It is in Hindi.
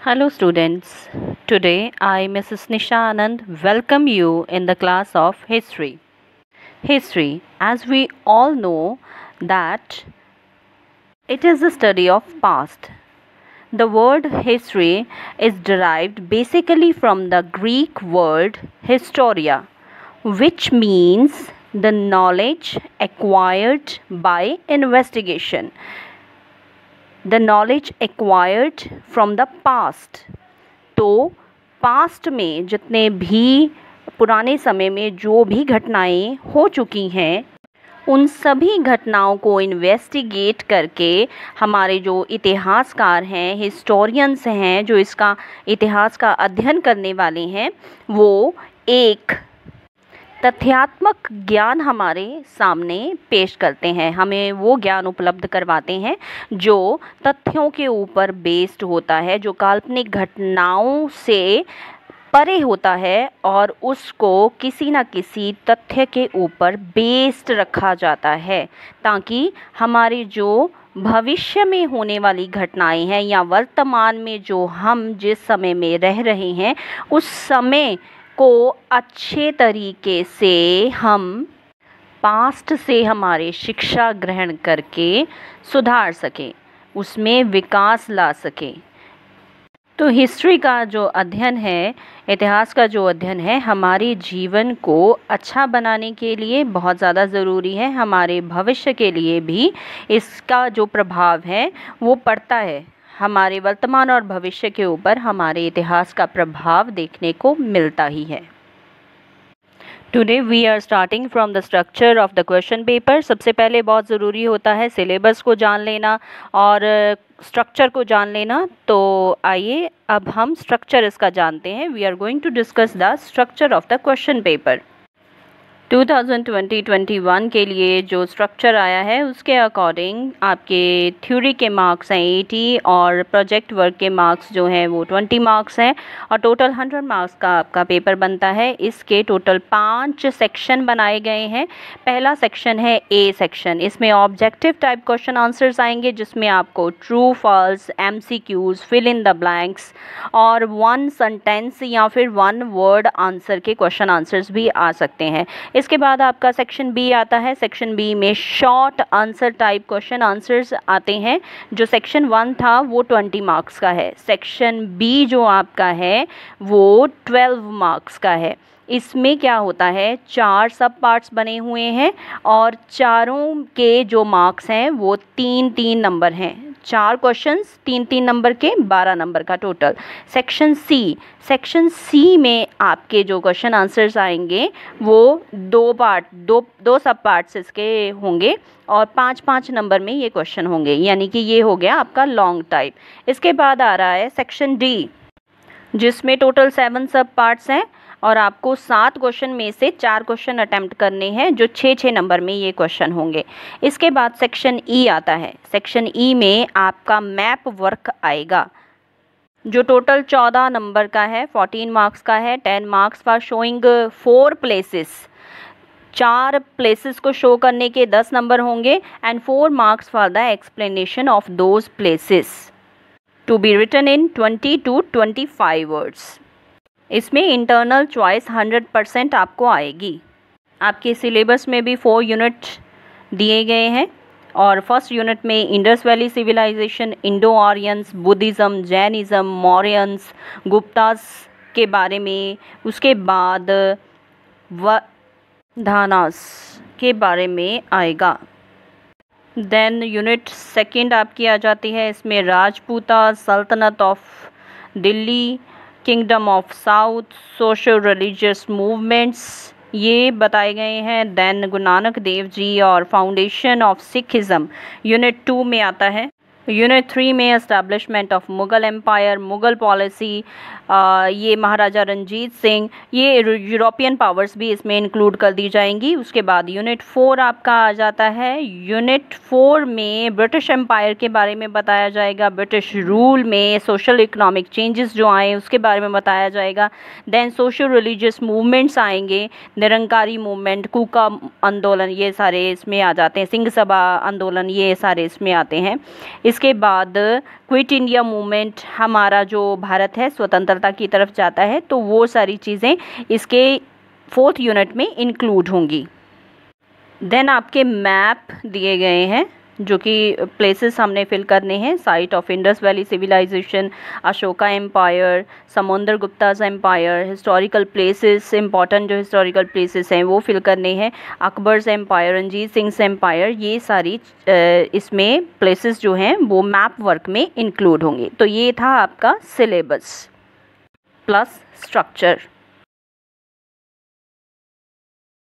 Hello students. Today I, Mrs. Nisha Anand, welcome you in the class of History. History, as we all know, that it is the study of past. The word history is derived basically from the Greek word historia, which means the knowledge acquired by investigation. The knowledge acquired from the past. तो पास्ट में जितने भी पुराने समय में जो भी घटनाएं हो चुकी हैं उन सभी घटनाओं को इन्वेस्टिगेट करके हमारे जो इतिहासकार हैं, हिस्टोरियंस हैं, जो इसका इतिहास का अध्ययन करने वाले हैं, वो एक तथ्यात्मक ज्ञान हमारे सामने पेश करते हैं। हमें वो ज्ञान उपलब्ध करवाते हैं जो तथ्यों के ऊपर बेस्ड होता है, जो काल्पनिक घटनाओं से परे होता है और उसको किसी न किसी तथ्य के ऊपर बेस्ड रखा जाता है, ताकि हमारी जो भविष्य में होने वाली घटनाएं हैं या वर्तमान में जो हम जिस समय में रह रहे हैं उस समय को अच्छे तरीके से हम पास्ट से हमारे शिक्षा ग्रहण करके सुधार सकें, उसमें विकास ला सकें। तो हिस्ट्री का जो अध्ययन है, इतिहास का जो अध्ययन है, हमारे जीवन को अच्छा बनाने के लिए बहुत ज़्यादा ज़रूरी है। हमारे भविष्य के लिए भी इसका जो प्रभाव है वो पड़ता है। हमारे वर्तमान और भविष्य के ऊपर हमारे इतिहास का प्रभाव देखने को मिलता ही है। Today we are starting from the structure of the question paper. सबसे पहले बहुत ज़रूरी होता है सिलेबस को जान लेना और स्ट्रक्चर को जान लेना। तो आइए अब हम स्ट्रक्चर इसका जानते हैं। We are going to discuss the structure of the question paper. 2020-21 के लिए जो स्ट्रक्चर आया है उसके अकॉर्डिंग आपके थ्योरी के मार्क्स हैं 80 और प्रोजेक्ट वर्क के मार्क्स जो हैं वो 20 मार्क्स हैं और टोटल 100 मार्क्स का आपका पेपर बनता है। इसके टोटल 5 सेक्शन बनाए गए हैं। पहला सेक्शन है ए सेक्शन। इसमें ऑब्जेक्टिव टाइप क्वेश्चन आंसर्स आएंगे, जिसमें आपको true false, MCQs, fill in the blanks और 1 सेंटेंस या फिर 1 वर्ड आंसर के क्वेश्चन आंसर्स भी आ सकते हैं। इसके बाद आपका सेक्शन बी आता है। सेक्शन बी में short answer type question answers आते हैं। जो सेक्शन 1 था वो 20 मार्क्स का है। सेक्शन बी जो आपका है वो 12 मार्क्स का है। इसमें क्या होता है, 4 सब पार्ट्स बने हुए हैं और चारों के जो मार्क्स हैं वो 3-3 नंबर हैं। 4 क्वेश्चंस 3-3 नंबर के, 12 नंबर का टोटल। सेक्शन सी में आपके जो क्वेश्चन आंसर्स आएंगे वो 2 सब पार्ट्स इसके होंगे और 5-5 नंबर में ये क्वेश्चन होंगे, यानी कि ये हो गया आपका लॉन्ग टाइप। इसके बाद आ रहा है सेक्शन डी, जिसमें टोटल 7 सब पार्ट्स हैं और आपको 7 क्वेश्चन में से 4 क्वेश्चन अटेम्प्ट करने हैं, जो 6-6 नंबर में ये क्वेश्चन होंगे। इसके बाद सेक्शन ई आता है। सेक्शन ई में आपका मैप वर्क आएगा, जो टोटल 14 नंबर का है, 14 मार्क्स का है। 10 marks for showing 4 places, 4 places को शो करने के 10 नंबर होंगे and 4 marks for the explanation of those places to be written in 20 to 25 words. इसमें इंटरनल चॉइस 100% आपको आएगी। आपके सिलेबस में भी 4 यूनिट दिए गए हैं और फर्स्ट यूनिट में Indus valley civilisation, Indo Aryans, Buddhism, Jainism, Mauryans, Guptas के बारे में, उसके बाद वधानास के बारे में आएगा। देन यूनिट सेकंड आपकी आ जाती है। इसमें राजपूता, सल्तनत of Delhi, kingdom of south, social religious movements ये बताए गए हैं। देन गुरु नानक देव जी और फाउंडेशन ऑफ सिखिज़्म यूनिट 2 में आता है। यूनिट 3 में establishment of Mughal empire, Mughal policy, ये महाराजा रंजीत सिंह, ये यूरोपियन पावर्स भी इसमें इंक्लूड कर दी जाएंगी। उसके बाद यूनिट 4 आपका आ जाता है। यूनिट 4 में ब्रिटिश एम्पायर के बारे में बताया जाएगा, ब्रिटिश रूल में सोशल इकोनॉमिक चेंजेस जो आए उसके बारे में बताया जाएगा। देन सोशल रिलीजियस मूवमेंट्स आएंगे, निरंकारी मूवमेंट, कूका आंदोलन, ये सारे इसमें आ जाते हैं। सिंह सभा आंदोलन, ये सारे इसमें आते हैं। इसके बाद क्विट इंडिया मूवमेंट, हमारा जो भारत है स्वतंत्रता की तरफ जाता है, तो वो सारी चीज़ें इसके 4th यूनिट में इंक्लूड होंगी। देन आपके मैप दिए गए हैं जो कि प्लेसेस हमने फिल करने हैं, site of Indus valley civilization, Ashoka empire, Samudra Guptas empire, historical places, important जो हिस्टोरिकल प्लेसेस हैं वो फिल करने हैं, अकबर्स एम्पायर, रंजीत सिंह एम्पायर, ये सारी इसमें प्लेसेस जो हैं वो मैप वर्क में इंक्लूड होंगे। तो ये था आपका सिलेबस प्लस स्ट्रक्चर।